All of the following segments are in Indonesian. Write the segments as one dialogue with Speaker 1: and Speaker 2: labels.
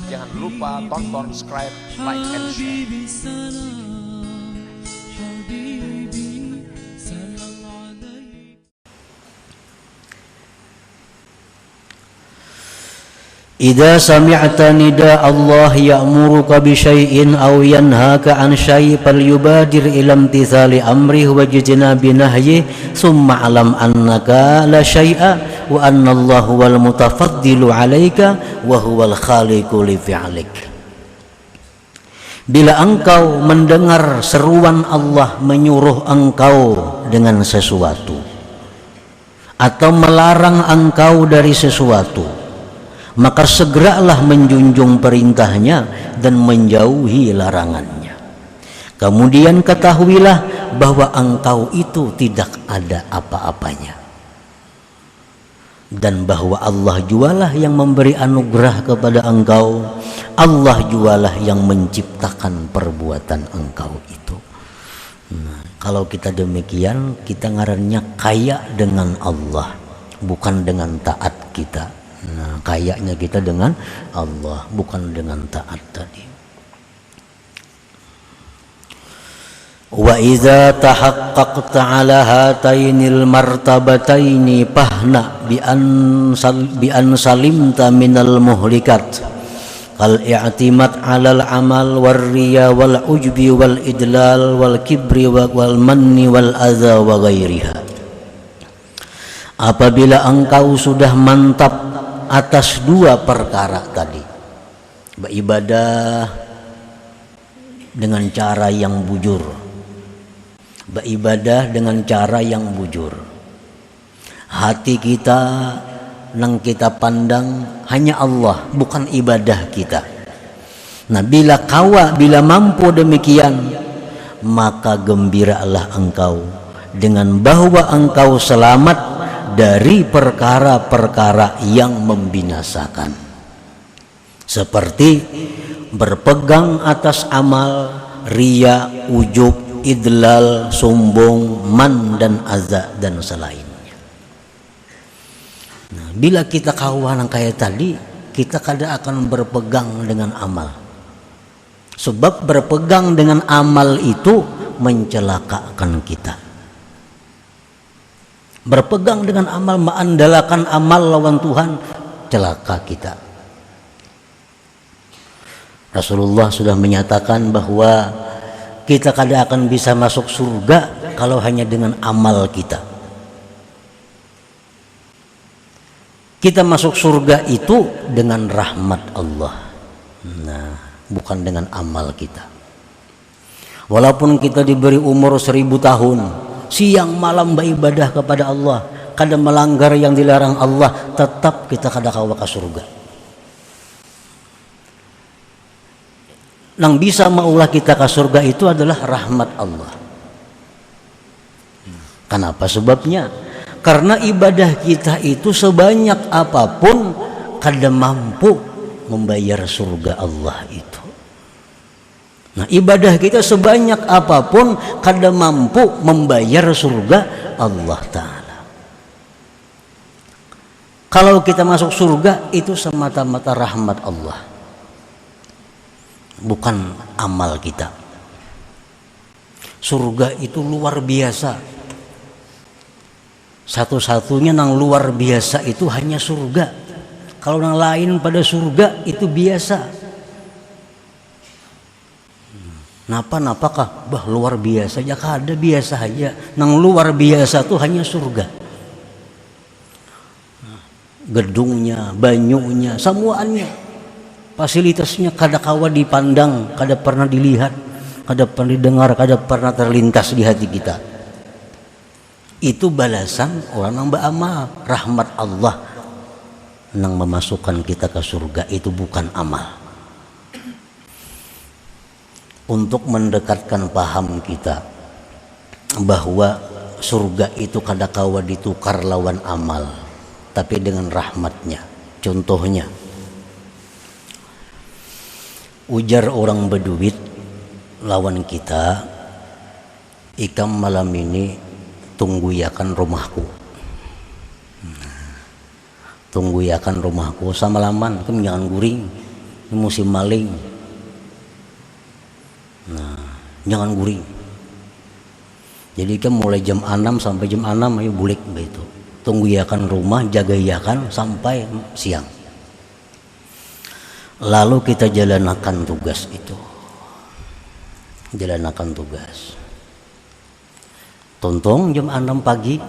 Speaker 1: Jangan lupa tonton, subscribe, like, and share.
Speaker 2: Idza sami'ta nida Allah ya'muruka bi syai'in aw yanhaka 'an syai' falyubadir ila imtithali amrihi wa jitnabi nahyi summa 'alam annaka la syai'a wa anna Allah wal mutafaddilu 'alaika wa huwal khaliqu li fi'lik. Bila engkau mendengar seruan Allah menyuruh engkau dengan sesuatu atau melarang engkau dari sesuatu, maka segeralah menjunjung perintahnya dan menjauhi larangannya. Kemudian ketahuilah bahwa engkau itu tidak ada apa-apanya, dan bahwa Allah jualah yang memberi anugerah kepada engkau. Allah jualah yang menciptakan perbuatan engkau itu. Nah, kalau kita demikian, kita ngarannya kaya dengan Allah, bukan dengan taat kita. Nah, kayaknya kita dengan Allah, bukan dengan taat tadi. Wa idza tahaqqaqta 'ala hatainil martabataini fahna bi an salimta minal muhlikat kal i'timad 'alal amal war riya wal ujbi wal idlal wal kibri wal manni wal adza wa ghairiha. Apabila engkau sudah mantap atas dua perkara tadi, beribadah dengan cara yang bujur, beribadah dengan cara yang bujur, hati kita nang kita pandang hanya Allah, bukan ibadah kita. Nah, bila mampu demikian, maka gembiralah engkau dengan bahwa engkau selamat dari perkara-perkara yang membinasakan, seperti berpegang atas amal, riya, ujub, idlal, sombong, man dan azza dan selainnya. Nah, bila kita kawan kayak tadi, kita kada akan berpegang dengan amal, sebab berpegang dengan amal itu mencelakakan kita. Berpegang dengan amal, mengandalkan amal lawan Tuhan, celaka kita. Rasulullah sudah menyatakan bahwa kita kada akan bisa masuk surga kalau hanya dengan amal kita. Kita masuk surga itu dengan rahmat Allah, nah, bukan dengan amal kita. Walaupun kita diberi umur 1000 tahun, siang malam beribadah kepada Allah, kada melanggar yang dilarang Allah, tetap kita kada kawa ke surga. Yang bisa maulah kita ke surga itu adalah rahmat Allah. Kenapa sebabnya? Karena ibadah kita itu sebanyak apapun kada mampu membayar surga Allah itu. Nah, ibadah kita sebanyak apapun kada mampu membayar surga Allah Ta'ala. Kalau kita masuk surga itu semata-mata rahmat Allah, bukan amal kita. Surga itu luar biasa. Satu-satunya yang luar biasa itu hanya surga. Kalau yang lain pada surga itu biasa. Napa-napakah? Bah, luar biasa ya, kada biasa aja. Nang luar biasa tuh hanya surga. Gedungnya, banyunya, semuanya, fasilitasnya kada kawa dipandang, kada pernah dilihat, kada pernah didengar, kada pernah terlintas di hati kita. Itu balasan orang yang beramal. Rahmat Allah yang memasukkan kita ke surga, itu bukan amal. Untuk mendekatkan paham kita bahwa surga itu kada kawa ditukar lawan amal, tapi dengan rahmatnya. Contohnya, ujar orang berduit lawan kita, ikam malam ini tunggu ya kan rumahku. tunggu ya kan rumahku samalaman kan jangan guring, ini musim maling. Nah jangan guring, jadi kan mulai jam 6 sampai jam 6 ayo bulik begitu, tunggu ya kan rumah, jaga ya kan sampai siang. Lalu kita jalankan tugas itu, jalankan tugas. Tontong jam 6 pagi,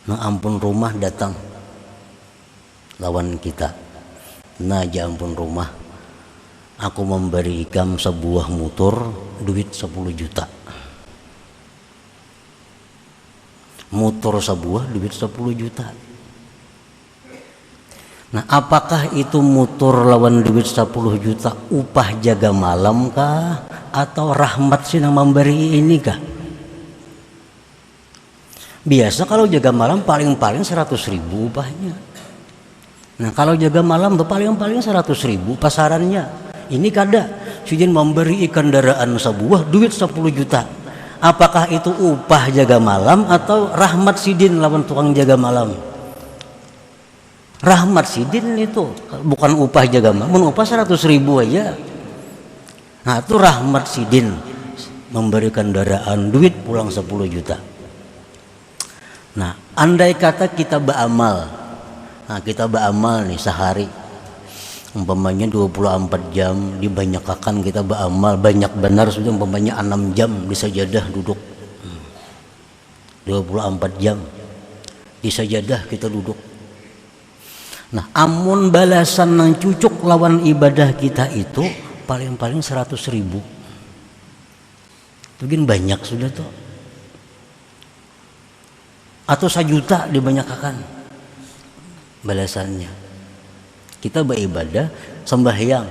Speaker 2: nah ampun rumah datang lawan kita. Nah ya ampun rumah, aku memberikan sebuah motor duit 10 juta. Motor sebuah duit 10 juta. Nah apakah itu motor lawan duit 10 juta upah jaga malam kah, atau rahmat sih yang memberi ini kah? Biasa kalau jaga malam paling-paling 100.000 upahnya. Nah kalau jaga malam tuh paling-paling 100.000 pasarannya. Ini kada sujin memberi kendaraan sebuah duit 10 juta. Apakah itu upah jaga malam atau rahmat sidin lawan tukang jaga malam? Rahmat sidin itu bukan upah jaga malam, upah 100.000 aja. Nah itu rahmat sidin memberi kendaraan duit pulang 10 juta. Nah andai kata kita beramal, nah kita beramal nih sehari umpamanya 24 jam dibanyakkan kita beramal, banyak benar sudah umpamanya 6 jam di sajadah duduk, 24 jam di sajadah kita duduk. Nah amun balasan yang cucuk lawan ibadah kita itu paling-paling 100.000, mungkin banyak sudah tuh, atau 1 juta dibanyakkan balasannya. Kita beribadah sembahyang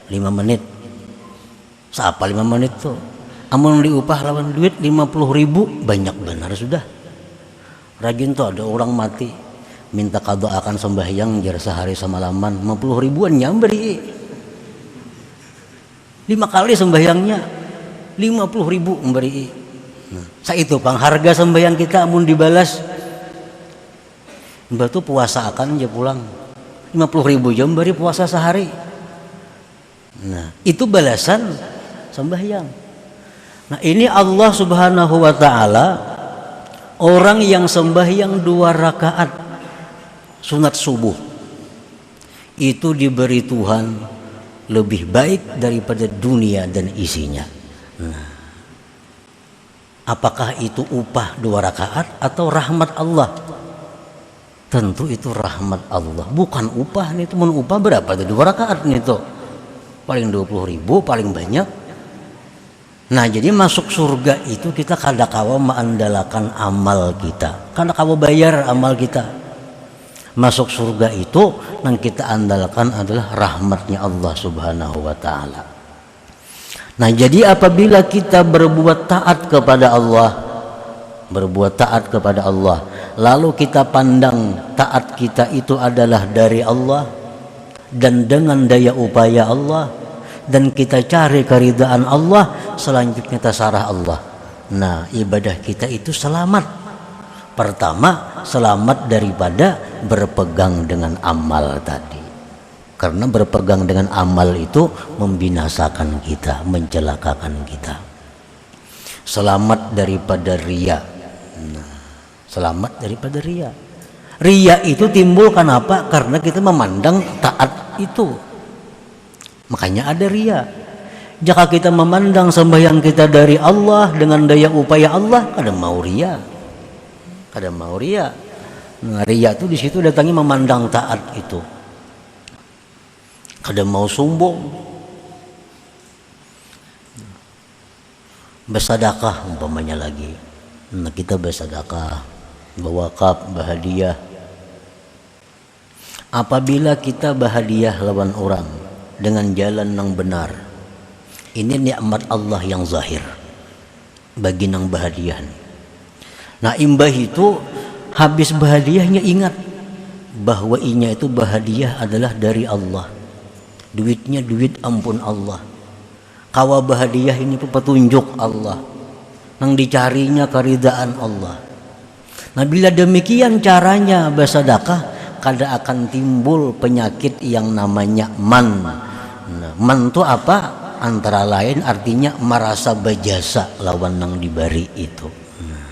Speaker 2: 5 menit, siapa 5 menit tuh amun diupah lawan duit 50.000 banyak benar sudah. Rajin tuh ada orang mati minta qada akan sembahyang jar sehari samalaman 50 ribuan nyamberi 5 kali sembahyangnya 50.000 memberi. Nah, saya itu pang harga sembahyang kita amun dibalas mbak tuh puasa akan aja pulang 50.000 jam beri puasa sehari. Nah itu balasan sembahyang. Nah ini Allah subhanahu wa ta'ala, orang yang sembahyang 2 rakaat sunat subuh itu diberi Tuhan lebih baik daripada dunia dan isinya. Nah, apakah itu upah 2 rakaat atau rahmat Allah? Tentu itu rahmat Allah, bukan upah nih. Itu upah berapa tuh 2 rakaat nih tuh paling 20.000 paling banyak. Nah jadi masuk surga itu kita kada kawa mengandalkan amal kita, kada kawa bayar amal kita. Masuk surga itu yang kita andalkan adalah rahmatnya Allah subhanahu wa ta'ala. Nah jadi apabila kita berbuat taat kepada Allah, lalu kita pandang taat kita itu adalah dari Allah dan dengan daya upaya Allah, dan kita cari keridaan Allah, selanjutnya terserah Allah. Nah ibadah kita itu selamat. Pertama selamat daripada berpegang dengan amal tadi, karena berpegang dengan amal itu membinasakan kita, mencelakakan kita. Selamat daripada riya. Nah, selamat daripada riya. Riya itu timbul kenapa? Karena kita memandang taat itu, makanya ada riya. Jika kita memandang sembahyang kita dari Allah dengan daya upaya Allah, kada mau riya, kada mau riya. Nah, riya itu di situ datangnya memandang taat itu, kada mau sombong. Bersedekah umpamanya lagi. Nah, kita bersedekah, berwakaf, berhadiah. Apabila kita berhadiah lawan orang dengan jalan yang benar, ini nikmat Allah yang zahir bagi nang berhadiah. Nah imbah itu habis berhadiahnya ingat bahwa inya itu berhadiah adalah dari Allah, duitnya duit ampun Allah, kawa berhadiah ini petunjuk Allah, nang dicarinya keridaan Allah. Nah bila demikian caranya bersedekah, kada akan timbul penyakit yang namanya man. Nah, man itu apa? Antara lain artinya merasa berjasa lawan nang dibari itu. Nah,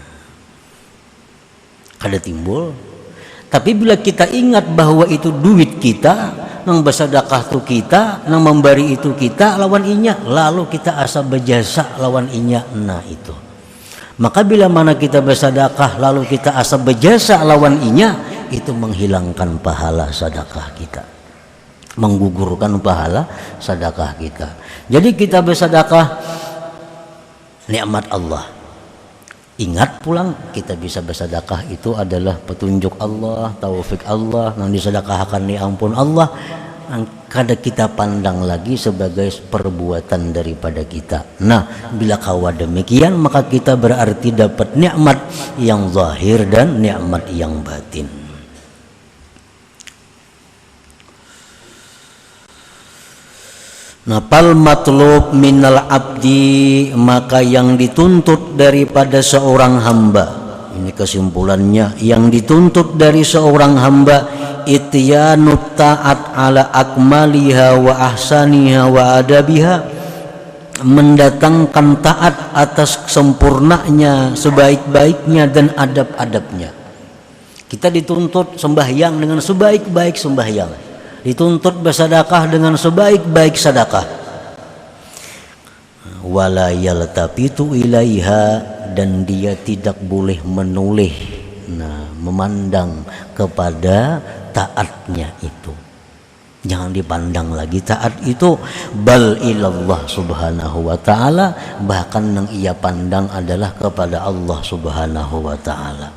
Speaker 2: kada timbul. Tapi bila kita ingat bahwa itu duit kita, nang bersedekah tu kita, nang memberi itu kita lawan inya, lalu kita asa berjasa lawan inya. Nah itu. Maka bila mana kita bersedekah lalu kita asa berjasa lawan inya, itu menghilangkan pahala sedekah kita, menggugurkan pahala sedekah kita. Jadi kita bersedekah nikmat Allah. Ingat pulang kita bisa bersedekah itu adalah petunjuk Allah, taufik Allah, yang disedekahkan ni ampun Allah. Kada kita pandang lagi sebagai perbuatan daripada kita. Nah, bila kawa demikian maka kita berarti dapat nikmat yang zahir dan nikmat yang batin. Nah, pal matlub minal abdi, maka yang dituntut daripada seorang hamba, ini kesimpulannya, yang dituntut dari seorang hamba ityanut ta'at ala akmaliha wa ahsaniha wa adabiha, mendatangkan taat atas sempurnanya, sebaik-baiknya dan adab-adabnya. Kita dituntut sembahyang dengan sebaik-baik sembahyang, dituntut bersedekah dengan sebaik-baik sedekah. Wala yaltafitu ilaiha, dan dia tidak boleh menoleh, memandang kepada taatnya itu. Jangan dipandang lagi taat itu. Bal ilallah subhanahu wa ta'ala, bahkan yang ia pandang adalah kepada Allah subhanahu wa ta'ala.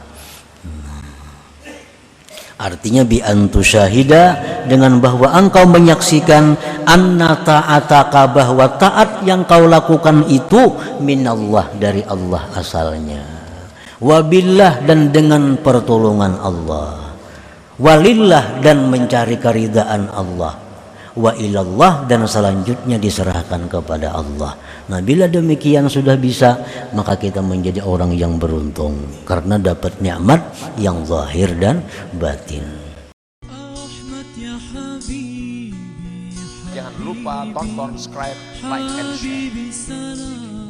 Speaker 2: Artinya bi antu syahida, dengan bahwa engkau menyaksikan anna ta'ataka, bahwa taat yang kau lakukan itu minallah, dari Allah asalnya, wabillah, dan dengan pertolongan Allah, walillah, dan mencari keridaan Allah, wa ilallah, dan selanjutnya diserahkan kepada Allah. Nah, bila demikian sudah bisa, maka kita menjadi orang yang beruntung karena dapat nikmat yang zahir dan batin.
Speaker 1: Jangan lupa tonton, subscribe, like, and share.